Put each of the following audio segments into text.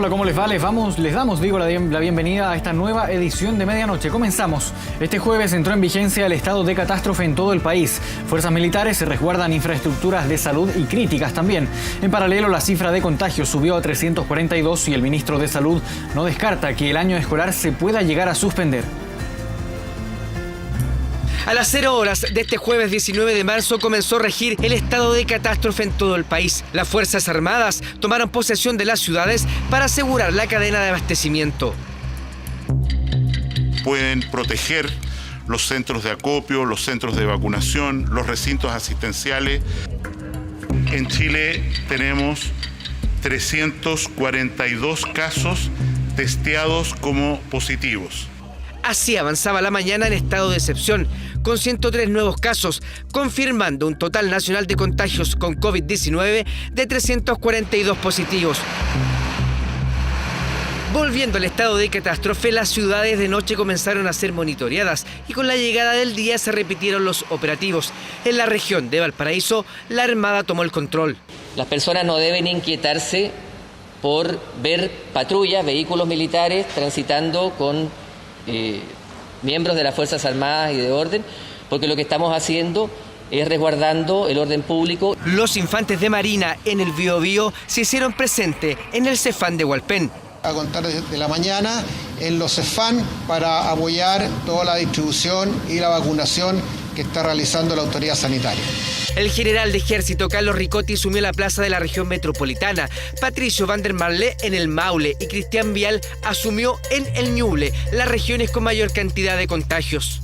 Hola, ¿cómo les va? Les damos la bienvenida a esta nueva edición de Medianoche. Comenzamos. Este jueves entró en vigencia el estado de catástrofe en todo el país. Fuerzas militares se resguardan infraestructuras de salud y críticas también. En paralelo, la cifra de contagios subió a 342 y el ministro de Salud no descarta que el año escolar se pueda llegar a suspender. A las 0 horas de este jueves 19 de marzo comenzó a regir el estado de catástrofe en todo el país. Las Fuerzas Armadas tomaron posesión de las ciudades para asegurar la cadena de abastecimiento. Pueden proteger los centros de acopio, los centros de vacunación, los recintos asistenciales. En Chile tenemos 342 casos testeados como positivos. Así avanzaba la mañana en estado de excepción, con 103 nuevos casos, confirmando un total nacional de contagios con COVID-19 de 342 positivos. Volviendo al estado de catástrofe, las ciudades de noche comenzaron a ser monitoreadas y con la llegada del día se repitieron los operativos. En la región de Valparaíso, la Armada tomó el control. Las personas no deben inquietarse por ver patrullas, vehículos militares transitando con miembros de las Fuerzas Armadas y de orden, porque lo que estamos haciendo es resguardando el orden público. Los infantes de Marina en el Biobío se hicieron presente en el Cefam de Hualpén. A contar de la mañana en los Cefam para apoyar toda la distribución y la vacunación que está realizando la autoridad sanitaria. El general de ejército Carlos Ricotti sumió la plaza de la región metropolitana, Patricio Van der Marle en el Maule y Cristian Vial asumió en el Ñuble, las regiones con mayor cantidad de contagios.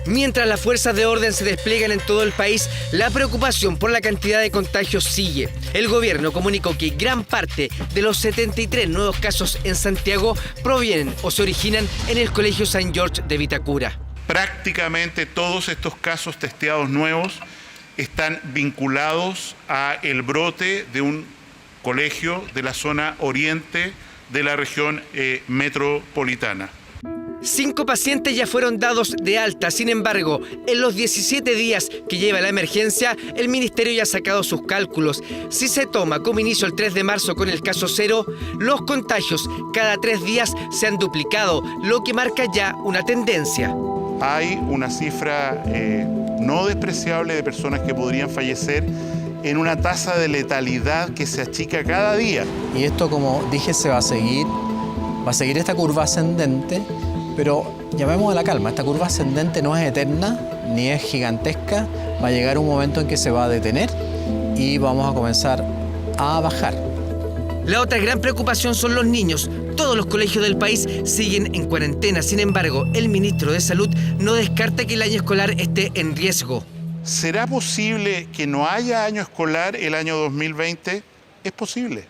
Mientras las fuerzas de orden se despliegan en todo el país, la preocupación por la cantidad de contagios sigue. El gobierno comunicó que gran parte de los 73 nuevos casos en Santiago provienen o se originan en el Colegio San George de Vitacura. Prácticamente todos estos casos testeados nuevos están vinculados a el brote de un colegio de la zona oriente de la región metropolitana. 5 pacientes ya fueron dados de alta. Sin embargo, en los 17 días que lleva la emergencia, el ministerio ya ha sacado sus cálculos. Si se toma como inicio el 3 de marzo con el caso 0, los contagios cada 3 días se han duplicado, lo que marca ya una tendencia. Hay una cifra no despreciable de personas que podrían fallecer en una tasa de letalidad que se achica cada día. Y esto, como dije, va a seguir esta curva ascendente, pero llamemos a la calma. Esta curva ascendente no es eterna ni es gigantesca. Va a llegar un momento en que se va a detener y vamos a comenzar a bajar. La otra gran preocupación son los niños. Todos los colegios del país siguen en cuarentena. Sin embargo, el ministro de Salud no descarta que el año escolar esté en riesgo. ¿Será posible que no haya año escolar el año 2020? Es posible.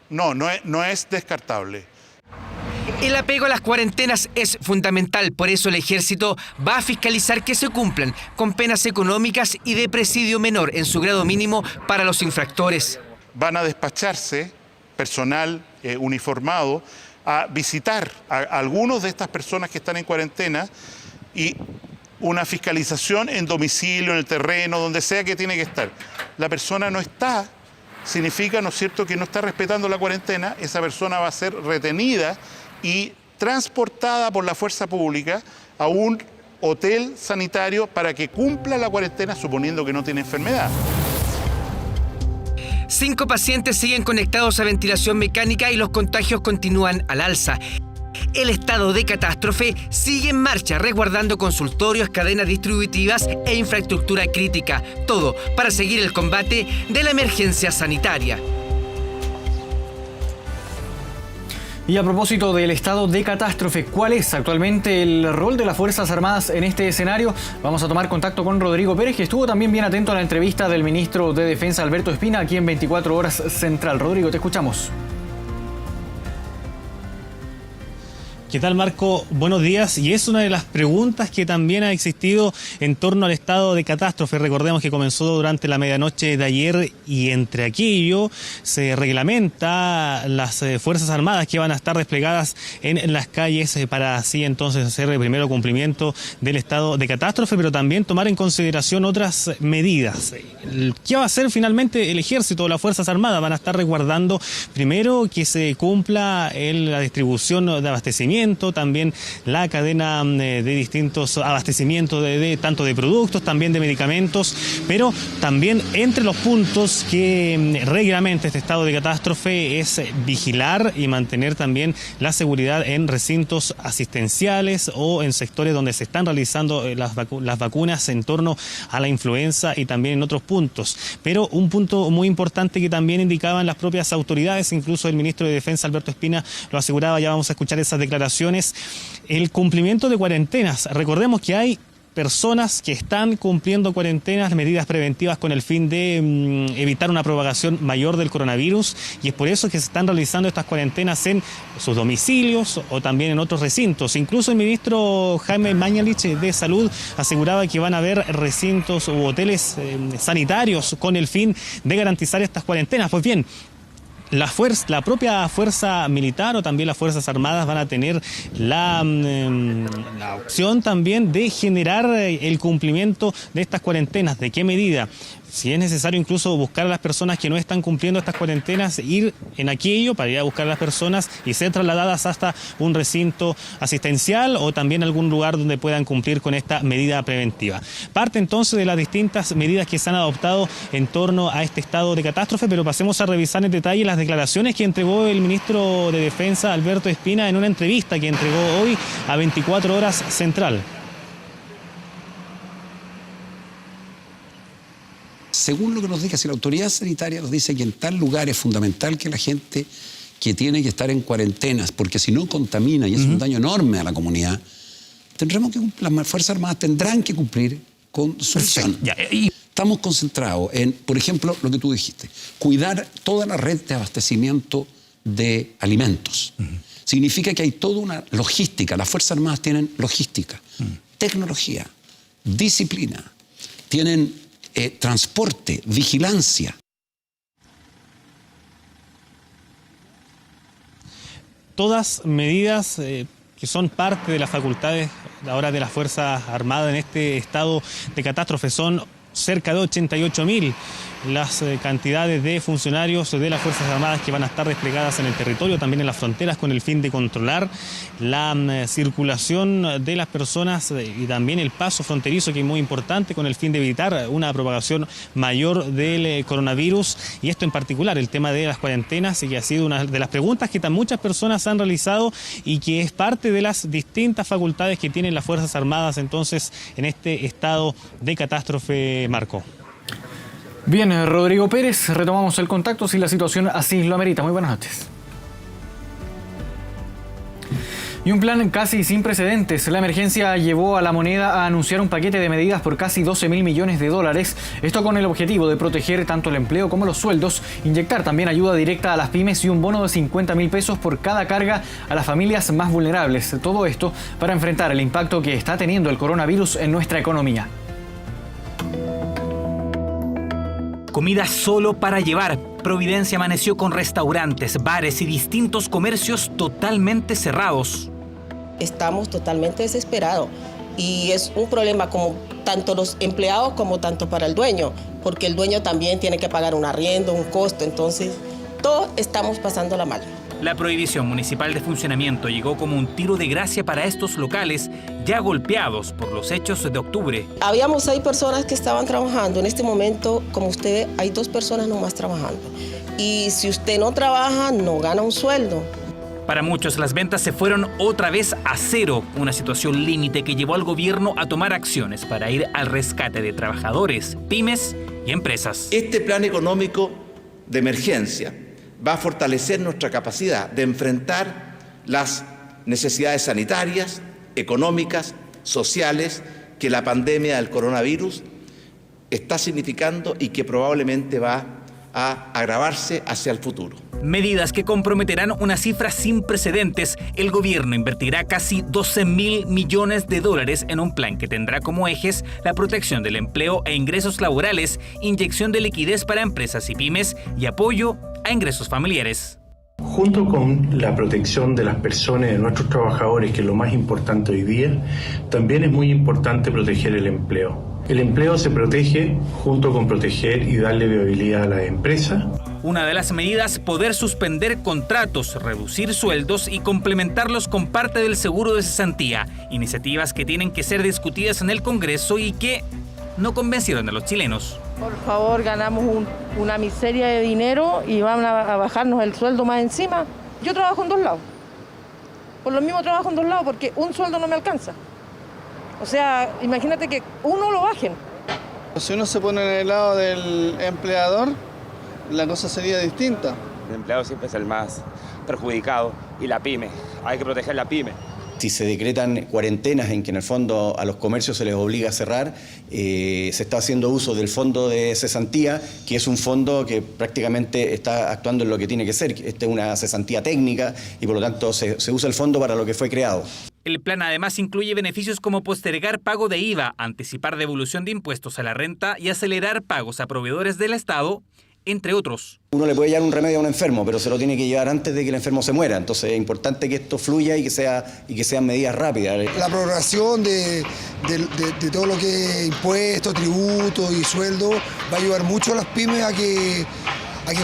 No es descartable. El apego a las cuarentenas es fundamental, por eso el ejército va a fiscalizar que se cumplan con penas económicas y de presidio menor en su grado mínimo para los infractores. Van a despacharse personal uniformado a visitar a algunos de estas personas que están en cuarentena y una fiscalización en domicilio, en el terreno, donde sea que tiene que estar. La persona no está, significa, ¿no es cierto?, que no está respetando la cuarentena. Esa persona va a ser retenida y transportada por la fuerza pública a un hotel sanitario para que cumpla la cuarentena, suponiendo que no tiene enfermedad. 5 pacientes siguen conectados a ventilación mecánica y los contagios continúan al alza. El estado de catástrofe sigue en marcha, resguardando consultorios, cadenas distributivas e infraestructura crítica. Todo para seguir el combate de la emergencia sanitaria. Y a propósito del estado de catástrofe, ¿cuál es actualmente el rol de las Fuerzas Armadas en este escenario? Vamos a tomar contacto con Rodrigo Pérez, que estuvo también bien atento a la entrevista del ministro de Defensa, Alberto Espina, aquí en 24 Horas Central. Rodrigo, te escuchamos. ¿Qué tal, Marco? Buenos días. Y es una de las preguntas que también ha existido en torno al estado de catástrofe. Recordemos que comenzó durante la medianoche de ayer y entre aquello se reglamenta las Fuerzas Armadas que van a estar desplegadas en las calles para así entonces hacer el primero cumplimiento del estado de catástrofe, pero también tomar en consideración otras medidas. ¿Qué va a hacer finalmente el Ejército o las Fuerzas Armadas? Van a estar resguardando primero que se cumpla la distribución de abastecimiento, también la cadena de distintos abastecimientos tanto de productos, también de medicamentos, pero también entre los puntos que reglamenta este estado de catástrofe es vigilar y mantener también la seguridad en recintos asistenciales o en sectores donde se están realizando las vacunas en torno a la influenza y también en otros puntos. Pero un punto muy importante que también indicaban las propias autoridades, incluso el ministro de Defensa Alberto Espina lo aseguraba, ya vamos a escuchar esas declaraciones, el cumplimiento de cuarentenas. Recordemos que hay personas que están cumpliendo cuarentenas, medidas preventivas con el fin de evitar una propagación mayor del coronavirus, y es por eso que se están realizando estas cuarentenas en sus domicilios o también en otros recintos. Incluso el ministro Jaime Mañalich de Salud aseguraba que van a haber recintos u hoteles sanitarios con el fin de garantizar estas cuarentenas. Pues bien, la propia fuerza militar o también las Fuerzas Armadas van a tener la opción también de generar el cumplimiento de estas cuarentenas. ¿De qué medida? Si es necesario incluso buscar a las personas que no están cumpliendo estas cuarentenas, ir en aquello para ir a buscar a las personas y ser trasladadas hasta un recinto asistencial o también algún lugar donde puedan cumplir con esta medida preventiva. Parte entonces de las distintas medidas que se han adoptado en torno a este estado de catástrofe, pero pasemos a revisar en detalle las declaraciones que entregó el ministro de Defensa Alberto Espina en una entrevista que entregó hoy a 24 Horas Central. Según lo que nos dice, si la autoridad sanitaria nos dice que en tal lugar es fundamental que la gente que tiene que estar en cuarentenas, porque si no contamina y es un daño enorme a la comunidad, las Fuerzas Armadas tendrán que cumplir con su misión. Estamos concentrados en, por ejemplo, lo que tú dijiste, cuidar toda la red de abastecimiento de alimentos. Significa que hay toda una logística. Las Fuerzas Armadas tienen logística, tecnología, disciplina, tienen transporte, vigilancia. Todas medidas que son parte de las facultades ahora de las Fuerzas Armadas en este estado de catástrofe. Son cerca de 88.000 las cantidades de funcionarios de las Fuerzas Armadas que van a estar desplegadas en el territorio, también en las fronteras, con el fin de controlar la circulación de las personas y también el paso fronterizo, que es muy importante, con el fin de evitar una propagación mayor del coronavirus. Y esto en particular, el tema de las cuarentenas, y que ha sido una de las preguntas que tan muchas personas han realizado y que es parte de las distintas facultades que tienen las Fuerzas Armadas entonces en este estado de catástrofe, Marco. Bien, Rodrigo Pérez, retomamos el contacto si la situación así lo amerita. Muy buenas noches. Y un plan casi sin precedentes. La emergencia llevó a la moneda a anunciar un paquete de medidas por casi 12.000 millones de dólares. Esto con el objetivo de proteger tanto el empleo como los sueldos, inyectar también ayuda directa a las pymes y un bono de 50.000 pesos por cada carga a las familias más vulnerables. Todo esto para enfrentar el impacto que está teniendo el coronavirus en nuestra economía. Comida solo para llevar. Providencia amaneció con restaurantes, bares y distintos comercios totalmente cerrados. Estamos totalmente desesperados y es un problema como tanto los empleados como tanto para el dueño, porque el dueño también tiene que pagar un arriendo, un costo, entonces todos estamos pasándola mal. La prohibición municipal de funcionamiento llegó como un tiro de gracia para estos locales ya golpeados por los hechos de octubre. Habíamos 6 personas que estaban trabajando. En este momento, como usted ve, hay 2 personas nomás trabajando. Y si usted no trabaja, no gana un sueldo. Para muchos, las ventas se fueron otra vez a cero, una situación límite que llevó al gobierno a tomar acciones para ir al rescate de trabajadores, pymes y empresas. Este plan económico de emergencia va a fortalecer nuestra capacidad de enfrentar las necesidades sanitarias, económicas, sociales que la pandemia del coronavirus está significando y que probablemente va a agravarse hacia el futuro. Medidas que comprometerán una cifra sin precedentes. El gobierno invertirá casi 12.000 millones de dólares en un plan que tendrá como ejes la protección del empleo e ingresos laborales, inyección de liquidez para empresas y pymes y apoyo a ingresos familiares. Junto con la protección de las personas y de nuestros trabajadores, que es lo más importante hoy día, también es muy importante proteger el empleo. El empleo se protege junto con proteger y darle viabilidad a las empresas. Una de las medidas, poder suspender contratos, reducir sueldos y complementarlos con parte del seguro de cesantía. Iniciativas que tienen que ser discutidas en el Congreso y que no convencieron a los chilenos. Por favor, ganamos una miseria de dinero y van a bajarnos el sueldo más encima. Yo trabajo en 2 lados. Por lo mismo trabajo en 2 lados porque un sueldo no me alcanza. O sea, imagínate que uno lo bajen. Si uno se pone en el lado del empleador, la cosa sería distinta. El empleado siempre es el más perjudicado y la pyme. Hay que proteger la pyme. Si se decretan cuarentenas en que en el fondo a los comercios se les obliga a cerrar, se está haciendo uso del fondo de cesantía, que es un fondo que prácticamente está actuando en lo que tiene que ser. Esta es una cesantía técnica y por lo tanto se usa el fondo para lo que fue creado. El plan además incluye beneficios como postergar pago de IVA, anticipar devolución de impuestos a la renta y acelerar pagos a proveedores del Estado, entre otros. Uno le puede llevar un remedio a un enfermo, pero se lo tiene que llevar antes de que el enfermo se muera. Entonces es importante que esto fluya y que sean medidas rápidas. La prorrogación de todo lo que es impuestos, tributos y sueldo va a ayudar mucho a las pymes a que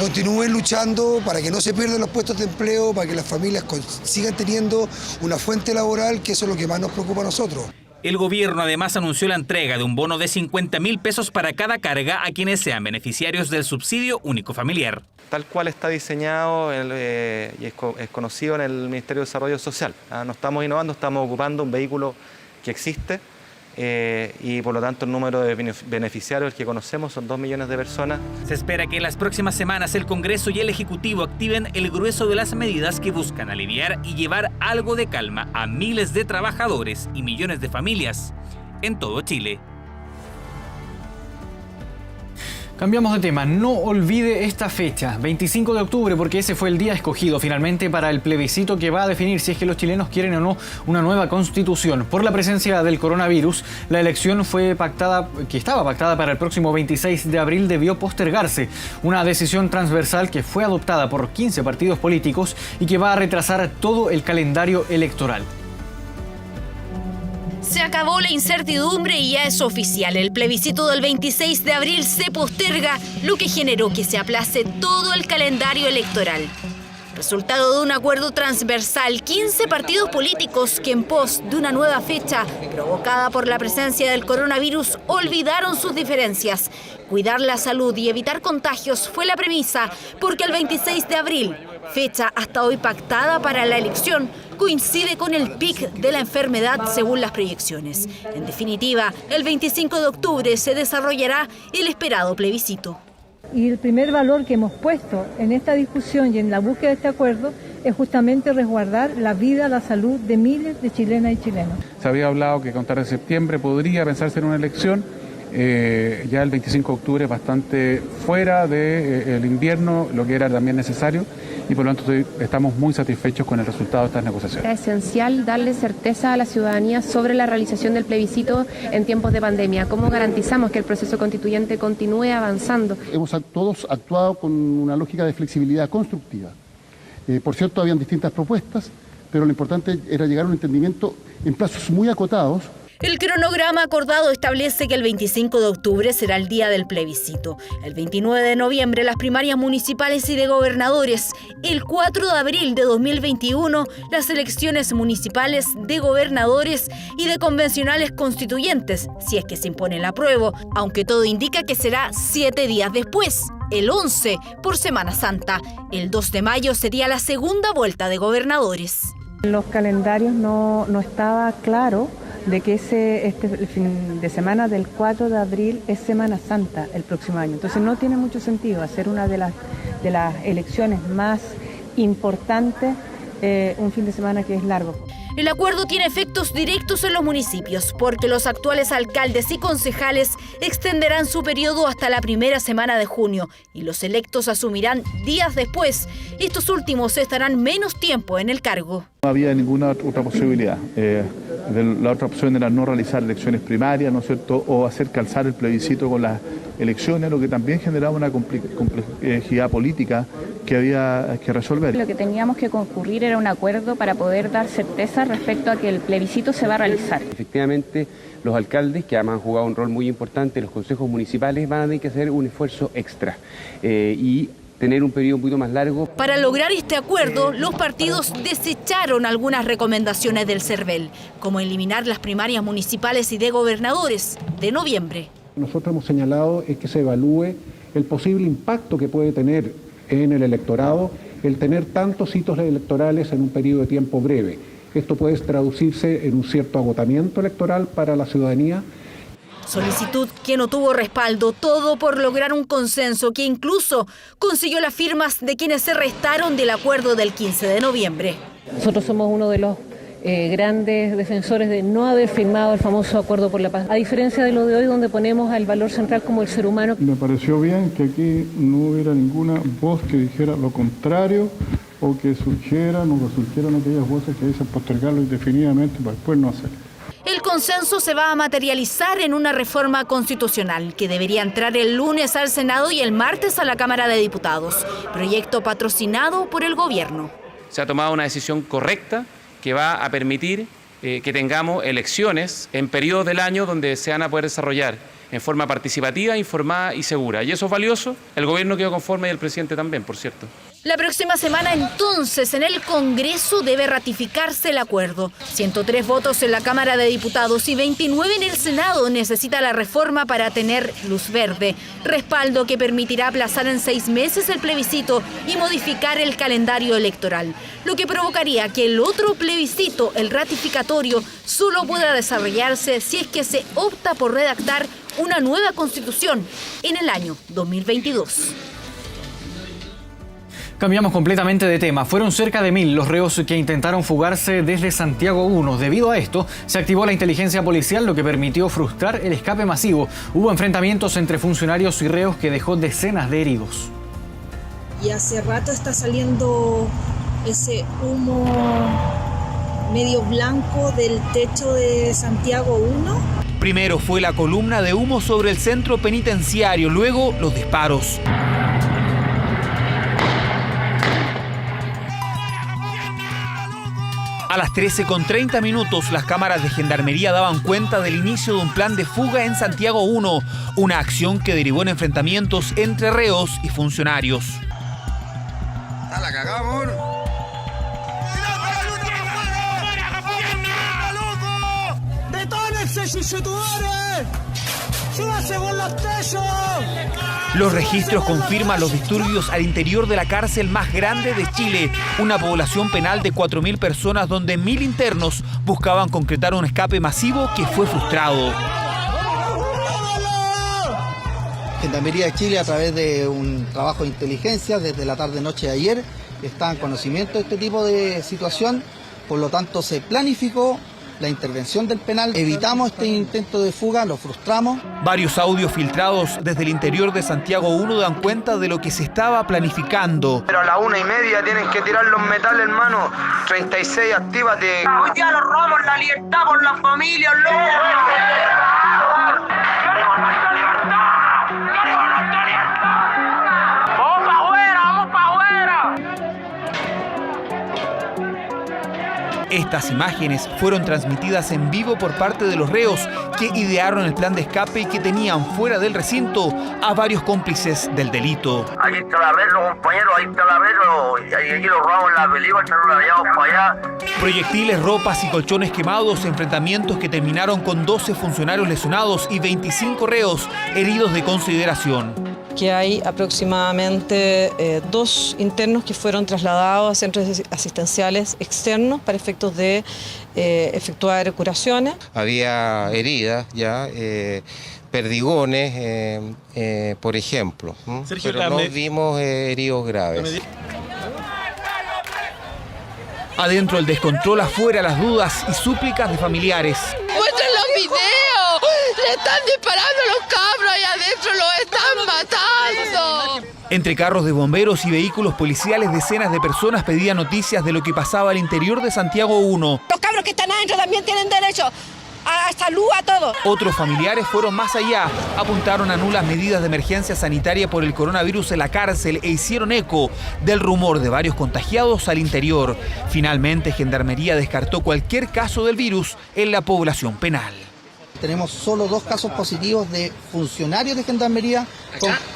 continúen luchando para que no se pierdan los puestos de empleo, para que las familias sigan teniendo una fuente laboral, que eso es lo que más nos preocupa a nosotros. El gobierno además anunció la entrega de un bono de 50.000 pesos para cada carga a quienes sean beneficiarios del subsidio único familiar. Tal cual está diseñado y es conocido en el Ministerio de Desarrollo Social. No estamos innovando, estamos ocupando un vehículo que existe y por lo tanto el número de beneficiarios que conocemos son 2 millones de personas. Se espera que en las próximas semanas el Congreso y el Ejecutivo activen el grueso de las medidas que buscan aliviar y llevar algo de calma a miles de trabajadores y millones de familias en todo Chile. Cambiamos de tema, no olvide esta fecha, 25 de octubre, porque ese fue el día escogido finalmente para el plebiscito que va a definir si es que los chilenos quieren o no una nueva constitución. Por la presencia del coronavirus, la elección que estaba pactada para el próximo 26 de abril debió postergarse. Una decisión transversal que fue adoptada por 15 partidos políticos y que va a retrasar todo el calendario electoral. Se acabó la incertidumbre y ya es oficial. El plebiscito del 26 de abril se posterga, lo que generó que se aplace todo el calendario electoral. Resultado de un acuerdo transversal, 15 partidos políticos que en pos de una nueva fecha provocada por la presencia del coronavirus olvidaron sus diferencias. Cuidar la salud y evitar contagios fue la premisa, porque el 26 de abril, fecha hasta hoy pactada para la elección, coincide con el pic de la enfermedad según las proyecciones. En definitiva, el 25 de octubre se desarrollará el esperado plebiscito. Y el primer valor que hemos puesto en esta discusión y en la búsqueda de este acuerdo es justamente resguardar la vida, la salud de miles de chilenas y chilenos. Se había hablado que a contar de septiembre podría pensarse en una elección. Ya el 25 de octubre es bastante fuera del invierno, lo que era también necesario, y por lo tanto estamos muy satisfechos con el resultado de estas negociaciones. Es esencial darle certeza a la ciudadanía sobre la realización del plebiscito en tiempos de pandemia. ¿Cómo garantizamos que el proceso constituyente continúe avanzando? Hemos todos actuado con una lógica de flexibilidad constructiva. Por cierto, habían distintas propuestas, pero lo importante era llegar a un entendimiento en plazos muy acotados. El cronograma acordado establece que el 25 de octubre será el día del plebiscito, el 29 de noviembre las primarias municipales y de gobernadores, el 4 de abril de 2021 las elecciones municipales de gobernadores y de convencionales constituyentes, si es que se impone el apruebo, aunque todo indica que será 7 días después, el 11 por Semana Santa. El 2 de mayo sería la segunda vuelta de gobernadores. En los calendarios no estaba claro de que el fin de semana del 4 de abril es Semana Santa el próximo año. Entonces no tiene mucho sentido hacer una de las elecciones más importantes un fin de semana que es largo. El acuerdo tiene efectos directos en los municipios, porque los actuales alcaldes y concejales extenderán su periodo hasta la primera semana de junio y los electos asumirán días después. Estos últimos estarán menos tiempo en el cargo. No había ninguna otra posibilidad. La otra opción era no realizar elecciones primarias, ¿no es cierto?, o hacer calzar el plebiscito con las elecciones, lo que también generaba una complejidad política que había que resolver. Lo que teníamos que concurrir era un acuerdo para poder dar certeza respecto a que el plebiscito se va a realizar. Efectivamente, los alcaldes, que además han jugado un rol muy importante en los consejos municipales, van a tener que hacer un esfuerzo extra y tener un periodo un poquito más largo. Para lograr este acuerdo, los partidos desecharon algunas recomendaciones del CERVEL, como eliminar las primarias municipales y de gobernadores de noviembre. Nosotros hemos señalado es que se evalúe el posible impacto que puede tener en el electorado el tener tantos hitos electorales en un periodo de tiempo breve. Esto puede traducirse en un cierto agotamiento electoral para la ciudadanía. Solicitud que no tuvo respaldo, todo por lograr un consenso que incluso consiguió las firmas de quienes se restaron del acuerdo del 15 de noviembre. Nosotros somos uno de los grandes defensores de no haber firmado el famoso acuerdo por la paz, a diferencia de lo de hoy donde ponemos al valor central como el ser humano. Me pareció bien que aquí no hubiera ninguna voz que dijera lo contrario o que surgieran aquellas voces que dicen postergarlo indefinidamente para después no hacerlo. El consenso se va a materializar en una reforma constitucional que debería entrar el lunes al Senado y el martes a la Cámara de Diputados, proyecto patrocinado por el gobierno. Se ha tomado una decisión correcta que va a permitir que tengamos elecciones en periodos del año donde se van a poder desarrollar en forma participativa, informada y segura. Y eso es valioso. El gobierno quedó conforme y el presidente también, por cierto. La próxima semana, entonces, en el Congreso debe ratificarse el acuerdo. 103 votos en la Cámara de Diputados y 29 en el Senado necesita la reforma para tener luz verde. Respaldo que permitirá aplazar en 6 meses el plebiscito y modificar el calendario electoral. Lo que provocaría que el otro plebiscito, el ratificatorio, solo pueda desarrollarse si es que se opta por redactar una nueva constitución en el año 2022. Cambiamos completamente de tema. Fueron cerca de 1000 los reos que intentaron fugarse desde Santiago 1. Debido a esto, se activó la inteligencia policial, lo que permitió frustrar el escape masivo. Hubo enfrentamientos entre funcionarios y reos que dejó decenas de heridos. Y hace rato está saliendo ese humo medio blanco del techo de Santiago 1. Primero fue la columna de humo sobre el centro penitenciario, luego los disparos. A las 13:30 las cámaras de Gendarmería daban cuenta del inicio de un plan de fuga en Santiago 1, una acción que derivó en enfrentamientos entre reos y funcionarios. ¡A la cagamos! ¡Detónense, chuchetudores! ¡Súbase por los techos! Los registros confirman los disturbios al interior de la cárcel más grande de Chile, una población penal de 4.000 personas donde 1.000 internos buscaban concretar un escape masivo que fue frustrado. Gendarmería de Chile, a través de un trabajo de inteligencia desde la tarde-noche de ayer, está en conocimiento de este tipo de situación, por lo tanto se planificó la intervención del penal, evitamos este intento de fuga, lo frustramos. Varios audios filtrados desde el interior de Santiago 1 dan cuenta de lo que se estaba planificando. Pero a la 1:30 tienen que tirar los metales, hermano. 36, actívate. Hoy día nos robamos la libertad por la familia, loco. ¡Queremos nuestra libertad! ¡Queremos nuestra libertad! ¡Vamos para afuera! ¡Vamos para afuera! Estas imágenes fueron transmitidas en vivo por parte de los reos que idearon el plan de escape y que tenían fuera del recinto a varios cómplices del delito. Aquí está la verlo, compañero, ahí está la verlo. Y aquí los robamos la película, están rayados para allá. Proyectiles, ropas y colchones quemados, enfrentamientos que terminaron con 12 funcionarios lesionados y 25 reos heridos de consideración. Que hay aproximadamente 2 internos que fueron trasladados a centros asistenciales externos para efectos de efectuar curaciones. Había heridas ya, perdigones, por ejemplo, Sergio, pero no vimos heridos graves. Adentro el descontrol, afuera las dudas y súplicas de familiares. ¡Muestren los videos! ¡Le están disparando a los cabros ahí adentro! ¡Los están matando! Entre carros de bomberos y vehículos policiales, decenas de personas pedían noticias de lo que pasaba al interior de Santiago 1. Los cabros que están adentro también tienen derecho a salud, a todo. Otros familiares fueron más allá, apuntaron a nulas medidas de emergencia sanitaria por el coronavirus en la cárcel e hicieron eco del rumor de varios contagiados al interior. Finalmente, Gendarmería descartó cualquier caso del virus en la población penal. Tenemos solo 2 casos positivos de funcionarios de Gendarmería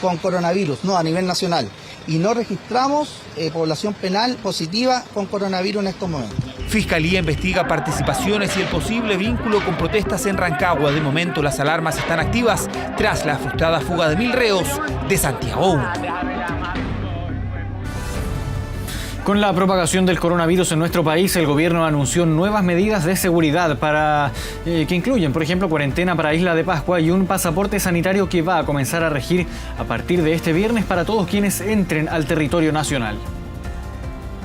con coronavirus, no a nivel nacional. Y no registramos población penal positiva con coronavirus en estos momentos. Fiscalía investiga participaciones y el posible vínculo con protestas en Rancagua. De momento las alarmas están activas tras la frustrada fuga de 1000 reos de Santiago 1. Con la propagación del coronavirus en nuestro país, el gobierno anunció nuevas medidas de seguridad que incluyen, por ejemplo, cuarentena para Isla de Pascua y un pasaporte sanitario que va a comenzar a regir a partir de este viernes para todos quienes entren al territorio nacional.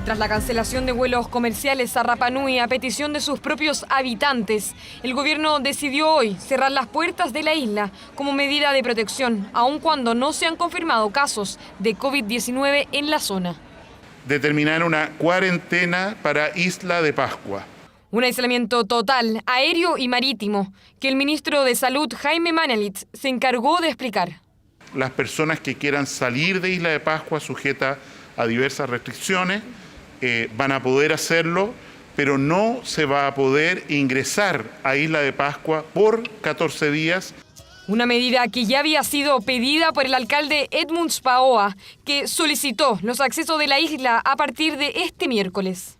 Tras la cancelación de vuelos comerciales a Rapa Nui a petición de sus propios habitantes, el gobierno decidió hoy cerrar las puertas de la isla como medida de protección, aun cuando no se han confirmado casos de COVID-19 en la zona. Determinar una cuarentena para Isla de Pascua. Un aislamiento total, aéreo y marítimo, que el ministro de Salud, Jaime Mañalich, se encargó de explicar. Las personas que quieran salir de Isla de Pascua sujeta a diversas restricciones van a poder hacerlo, pero no se va a poder ingresar a Isla de Pascua por 14 días. Una medida que ya había sido pedida por el alcalde Edmunds Paoa, que solicitó los accesos de la isla a partir de este miércoles.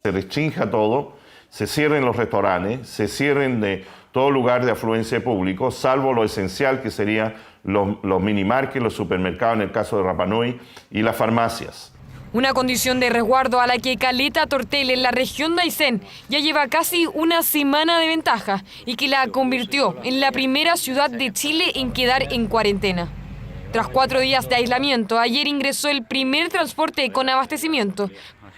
Se restrinja todo, se cierren los restaurantes, se cierren de todo lugar de afluencia público, salvo lo esencial que serían los minimarkets, los supermercados en el caso de Rapa Nui y las farmacias. Una condición de resguardo a la que Caleta Tortel en la región de Aysén ya lleva casi una semana de ventaja y que la convirtió en la primera ciudad de Chile en quedar en cuarentena. Tras 4 días de aislamiento, ayer ingresó el primer transporte con abastecimiento.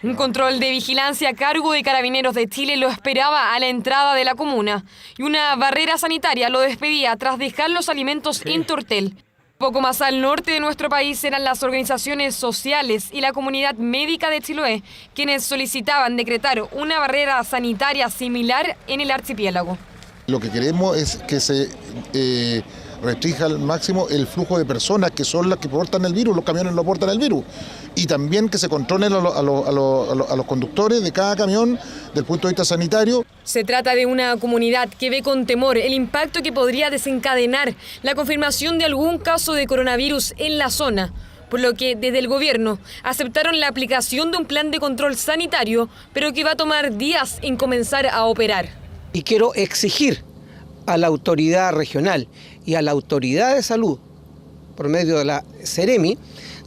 Un control de vigilancia a cargo de Carabineros de Chile lo esperaba a la entrada de la comuna y una barrera sanitaria lo despedía tras dejar los alimentos en Tortel. Poco más al norte de nuestro país eran las organizaciones sociales y la comunidad médica de Chiloé quienes solicitaban decretar una barrera sanitaria similar en el archipiélago. Lo que queremos es que se restrinja al máximo el flujo de personas que son las que portan el virus, los camiones no portan el virus. Y también que se controlen a los conductores de cada camión desde el punto de vista sanitario. Se trata de una comunidad que ve con temor el impacto que podría desencadenar la confirmación de algún caso de coronavirus en la zona, por lo que desde el gobierno aceptaron la aplicación de un plan de control sanitario, pero que va a tomar días en comenzar a operar. Y quiero exigir a la autoridad regional y a la autoridad de salud, por medio de la Seremi,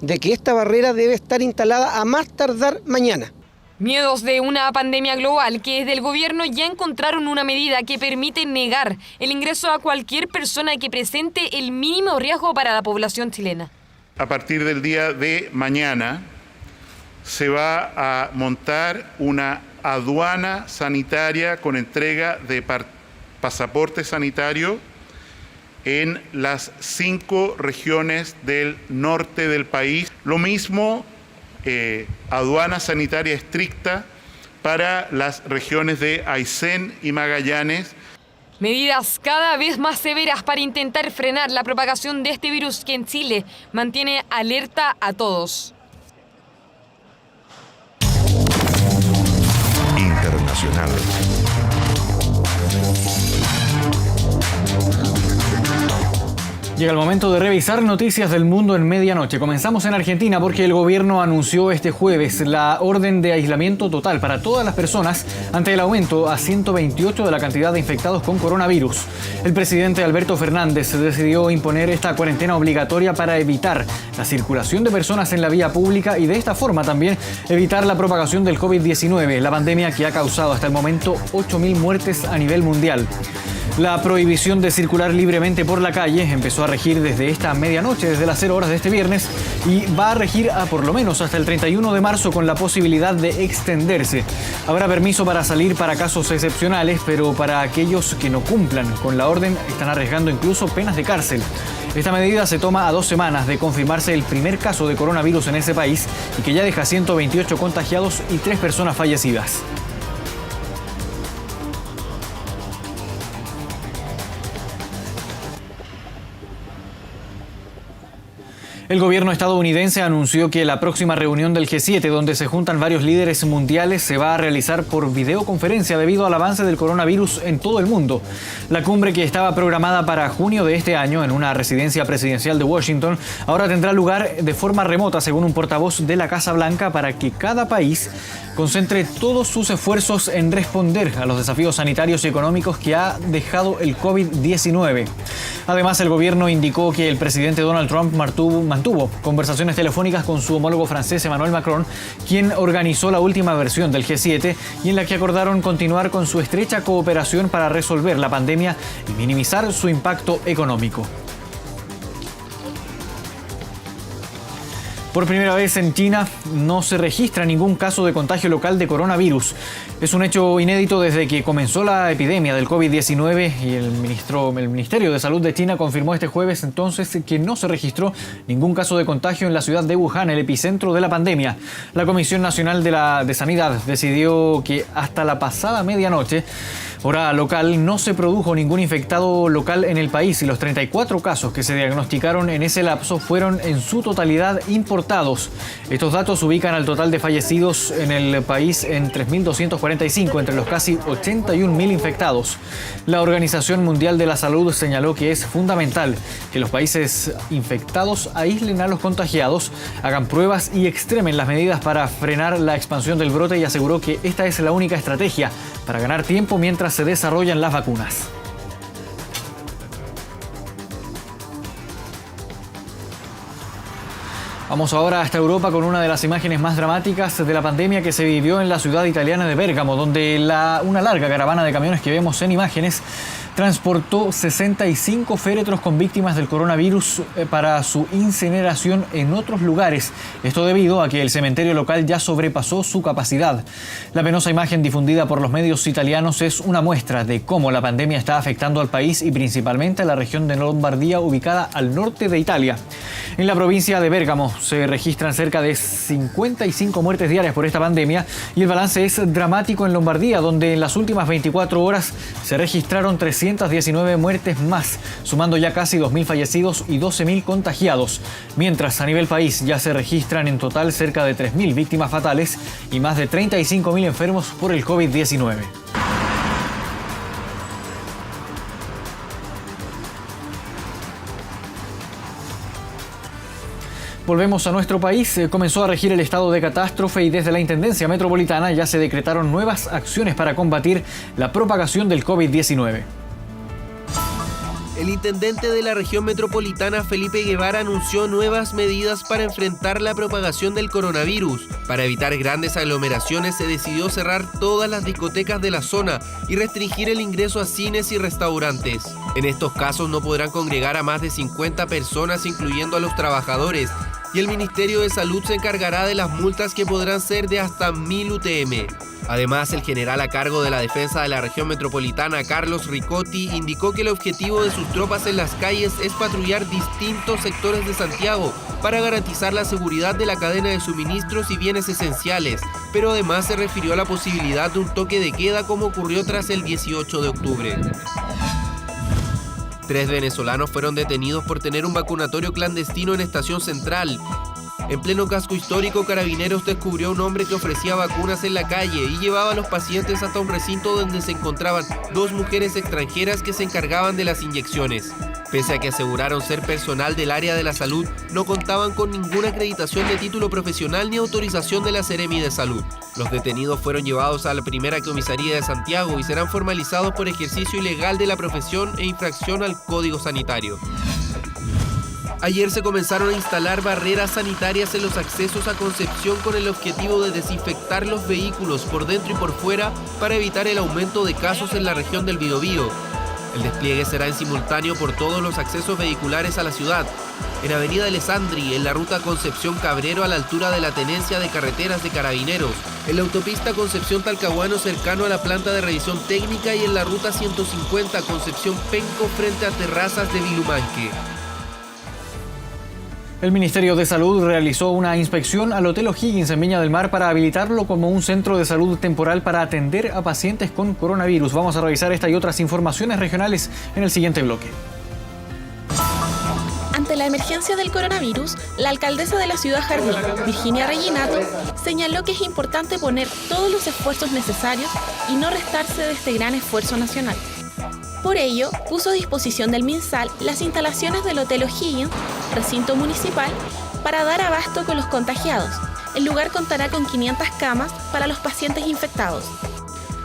de que esta barrera debe estar instalada a más tardar mañana. Miedos de una pandemia global que desde el gobierno ya encontraron una medida que permite negar el ingreso a cualquier persona que presente el mínimo riesgo para la población chilena. A partir del día de mañana se va a montar una aduana sanitaria con entrega de pasaporte sanitario en las 5 regiones del norte del país. Lo mismo, aduana sanitaria estricta para las regiones de Aysén y Magallanes. Medidas cada vez más severas para intentar frenar la propagación de este virus que en Chile mantiene alerta a todos. Internacional. Llega el momento de revisar noticias del mundo en medianoche. Comenzamos en Argentina porque el gobierno anunció este jueves la orden de aislamiento total para todas las personas ante el aumento a 128 de la cantidad de infectados con coronavirus. El presidente Alberto Fernández decidió imponer esta cuarentena obligatoria para evitar la circulación de personas en la vía pública y de esta forma también evitar la propagación del COVID-19, la pandemia que ha causado hasta el momento 8.000 muertes a nivel mundial. La prohibición de circular libremente por la calle empezó a regir desde esta medianoche, desde las 0 horas de este viernes, y va a regir por lo menos hasta el 31 de marzo con la posibilidad de extenderse. Habrá permiso para salir para casos excepcionales, pero para aquellos que no cumplan con la orden están arriesgando incluso penas de cárcel. Esta medida se toma a 2 semanas de confirmarse el primer caso de coronavirus en ese país y que ya deja 128 contagiados y 3 personas fallecidas. El gobierno estadounidense anunció que la próxima reunión del G7, donde se juntan varios líderes mundiales, se va a realizar por videoconferencia debido al avance del coronavirus en todo el mundo. La cumbre, que estaba programada para junio de este año en una residencia presidencial de Washington, ahora tendrá lugar de forma remota, según un portavoz de la Casa Blanca, para que cada país concentre todos sus esfuerzos en responder a los desafíos sanitarios y económicos que ha dejado el COVID-19. Además, el gobierno indicó que el presidente Donald Trump mantuvo conversaciones telefónicas con su homólogo francés Emmanuel Macron, quien organizó la última versión del G7 y en la que acordaron continuar con su estrecha cooperación para resolver la pandemia y minimizar su impacto económico. Por primera vez en China no se registra ningún caso de contagio local de coronavirus. Es un hecho inédito desde que comenzó la epidemia del COVID-19 y el Ministerio de Salud de China confirmó este jueves entonces que no se registró ningún caso de contagio en la ciudad de Wuhan, el epicentro de la pandemia. La Comisión Nacional de Sanidad decidió que hasta la pasada medianoche, hora local, no se produjo ningún infectado local en el país y los 34 casos que se diagnosticaron en ese lapso fueron en su totalidad importados. Estos datos ubican al total de fallecidos en el país en 3.245 entre los casi 81.000 infectados. La Organización Mundial de la Salud señaló que es fundamental que los países infectados aíslen a los contagiados, hagan pruebas y extremen las medidas para frenar la expansión del brote, y aseguró que esta es la única estrategia para ganar tiempo mientras se desarrollan las vacunas. Vamos ahora hasta Europa con una de las imágenes más dramáticas de la pandemia que se vivió en la ciudad italiana de Bérgamo, donde una larga caravana de camiones que vemos en imágenes transportó 65 féretros con víctimas del coronavirus para su incineración en otros lugares. Esto debido a que el cementerio local ya sobrepasó su capacidad. La penosa imagen difundida por los medios italianos es una muestra de cómo la pandemia está afectando al país y principalmente a la región de Lombardía, ubicada al norte de Italia. En la provincia de Bérgamo se registran cerca de 55 muertes diarias por esta pandemia y el balance es dramático en Lombardía, donde en las últimas 24 horas se registraron 319 muertes más, sumando ya casi 2.000 fallecidos y 12.000 contagiados. Mientras, a nivel país ya se registran en total cerca de 3.000 víctimas fatales y más de 35.000 enfermos por el COVID-19. Volvemos a nuestro país. Comenzó a regir el estado de catástrofe y desde la Intendencia Metropolitana ya se decretaron nuevas acciones para combatir la propagación del COVID-19. El intendente de la región metropolitana, Felipe Guevara, anunció nuevas medidas para enfrentar la propagación del coronavirus. Para evitar grandes aglomeraciones, se decidió cerrar todas las discotecas de la zona y restringir el ingreso a cines y restaurantes. En estos casos no podrán congregar a más de 50 personas, incluyendo a los trabajadores, y el Ministerio de Salud se encargará de las multas, que podrán ser de hasta 1.000 UTM. Además, el general a cargo de la defensa de la región metropolitana, Carlos Ricotti, indicó que el objetivo de sus tropas en las calles es patrullar distintos sectores de Santiago para garantizar la seguridad de la cadena de suministros y bienes esenciales, pero además se refirió a la posibilidad de un toque de queda como ocurrió tras el 18 de octubre. 3 venezolanos fueron detenidos por tener un vacunatorio clandestino en Estación Central. En pleno casco histórico, Carabineros descubrió a un hombre que ofrecía vacunas en la calle y llevaba a los pacientes hasta un recinto donde se encontraban 2 mujeres extranjeras que se encargaban de las inyecciones. Pese a que aseguraron ser personal del área de la salud, no contaban con ninguna acreditación de título profesional ni autorización de la Seremi de Salud. Los detenidos fueron llevados a la primera comisaría de Santiago y serán formalizados por ejercicio ilegal de la profesión e infracción al Código Sanitario. Ayer se comenzaron a instalar barreras sanitarias en los accesos a Concepción con el objetivo de desinfectar los vehículos por dentro y por fuera para evitar el aumento de casos en la región del Biobío. El despliegue será en simultáneo por todos los accesos vehiculares a la ciudad. En Avenida Alessandri, en la ruta Concepción-Cabrero a la altura de la Tenencia de Carreteras de Carabineros, en la autopista Concepción-Talcahuano cercano a la planta de revisión técnica y en la ruta 150 Concepción-Penco frente a Terrazas de Vilumanque. El Ministerio de Salud realizó una inspección al Hotel O'Higgins en Viña del Mar para habilitarlo como un centro de salud temporal para atender a pacientes con coronavirus. Vamos a revisar esta y otras informaciones regionales en el siguiente bloque. Ante la emergencia del coronavirus, la alcaldesa de la ciudad Jardín, Virginia Reginato, señaló que es importante poner todos los esfuerzos necesarios y no restarse de este gran esfuerzo nacional. Por ello, puso a disposición del MinSal las instalaciones del Hotel O'Higgins, recinto municipal, para dar abasto con los contagiados. El lugar contará con 500 camas para los pacientes infectados.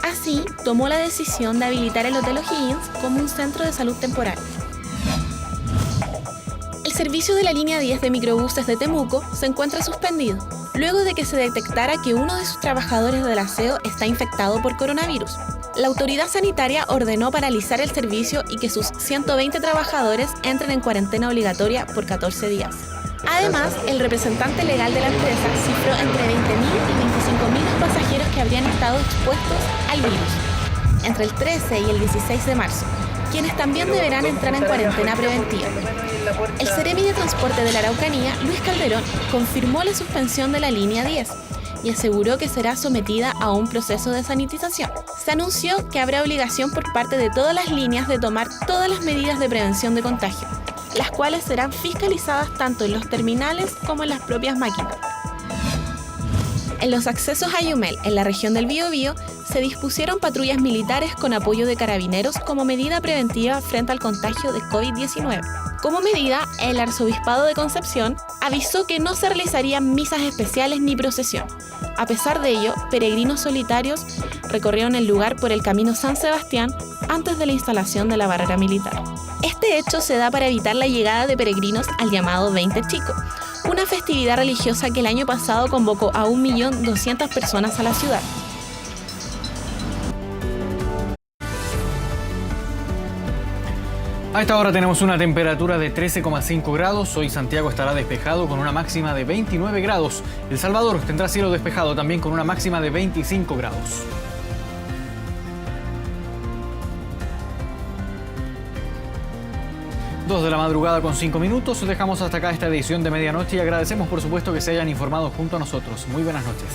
Así, tomó la decisión de habilitar el Hotel O'Higgins como un centro de salud temporal. El servicio de la línea 10 de microbuses de Temuco se encuentra suspendido, luego de que se detectara que uno de sus trabajadores del aseo está infectado por coronavirus. La autoridad sanitaria ordenó paralizar el servicio y que sus 120 trabajadores entren en cuarentena obligatoria por 14 días. Además, el representante legal de la empresa cifró entre 20.000 y 25.000 pasajeros que habrían estado expuestos al virus entre el 13 y el 16 de marzo, quienes también deberán entrar en cuarentena preventiva. El Seremi de Transporte de la Araucanía, Luis Calderón, confirmó la suspensión de la línea 10 y aseguró que será sometida a un proceso de sanitización. Se anunció que habrá obligación por parte de todas las líneas de tomar todas las medidas de prevención de contagio, las cuales serán fiscalizadas tanto en los terminales como en las propias máquinas. En los accesos a Yumel, en la región del Biobío, se dispusieron patrullas militares con apoyo de carabineros como medida preventiva frente al contagio de COVID-19. Como medida, el Arzobispado de Concepción avisó que no se realizarían misas especiales ni procesión. A pesar de ello, peregrinos solitarios recorrieron el lugar por el camino San Sebastián antes de la instalación de la barrera militar. Este hecho se da para evitar la llegada de peregrinos al llamado 20 Chico, una festividad religiosa que el año pasado convocó a 1.200.000 personas a la ciudad. A esta hora tenemos una temperatura de 13,5 grados. Hoy Santiago estará despejado con una máxima de 29 grados. El Salvador tendrá cielo despejado también con una máxima de 25 grados. 2 de la madrugada con 5 minutos. Dejamos hasta acá esta edición de medianoche y agradecemos por supuesto que se hayan informado junto a nosotros. Muy buenas noches.